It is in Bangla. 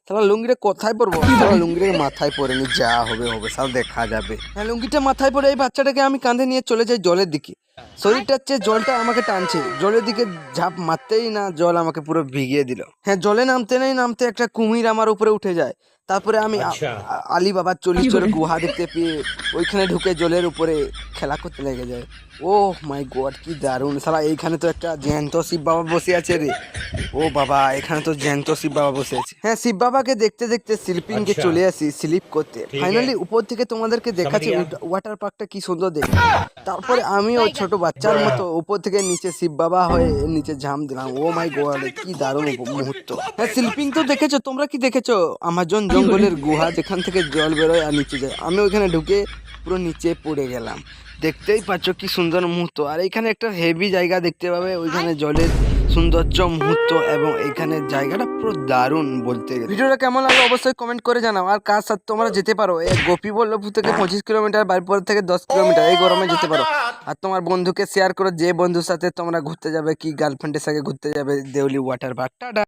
সালা লুঙ্গিটা কোথায় পরবো? সালা লুঙ্গিটা মাথায় পরেনি, যা হবে হবে, সালা দেখা যাবে। হ্যাঁ, লুঙ্গিটা মাথায় পরে এই বাচ্চাটাকে আমি কাঁধে নিয়ে চলে যাই জলের দিকে। শরীরটার চেয়ে জলটা আমাকে টানছে, জলের দিকে ঝাঁপ মারতেই না জল আমাকে পুরো ভিগিয়ে দিল। হ্যাঁ, জলে নামতে নেই নামতে একটা কুমির আমার উপরে উঠে যায়। তারপরে আমি আলী বাবার 40 গুহা দেখতে পেয়ে ওইখানে ঢুকে জলের উপরে খেলা করতে লেগে যায়। ও মাই গড, কি দারুণ! সালা এইখানে তো একটা জ্যান্ত শিব বাবা বসে আছে রে। ও বাবা, এখানে তো জ্যান্ত শিব বাবা বসে আছে। হ্যাঁ, শিব বাবাকে দেখতে দেখতে স্লিপিংকে চলে আসি স্লিপ করতে। ফাইনালি উপর থেকে তোমাদেরকে দেখাচ্ছি ওয়াটার পার্কটা কি সুন্দর দেখতে। তারপরে আমিও ছোট বাচ্চার মতো উপর থেকে নিচে শিব বাবা হয়ে নিচে ঝাঁপ দিলাম। ও মাই গড, কি দারুণ মুহূর্ত! হ্যাঁ, স্লিপিং তো দেখেছো, তোমরা কি দেখেছো? আমাজন জঙ্গলের গুহা যেখান থেকে জল বেরোয় আর নিচে যায়, আমি ওইখানে ঢুকে পুরো নিচে পড়ে গেলাম। দেখতেই পাচ্ছ কি সুন্দর মুহূর্ত। আর এখানে একটা হেভি জায়গা দেখতে পাবে, ওইখানে জলের সৌন্দর্য মুহূর্ত, এবং এখানে জায়গাটা পুরো দারুণ বলতে গেলে। ভিডিওটা কেমন লাগলো অবশ্যই কমেন্ট করে জানাও। আর কার সাথে তোমরা যেতে পারো, এই গোপীবল্লভপুর থেকে 25 কিলোমিটার, বাড়িপুর থেকে 10 কিলোমিটার, এই গরমে যেতে পারো। আর তোমার বন্ধুকে শেয়ার করো, যে বন্ধুর সাথে তোমরা ঘুরতে যাবে, কি গার্লফ্রেন্ডের সাথে ঘুরতে যাবে দেউলি ওয়াটার পার্ক। টাটা।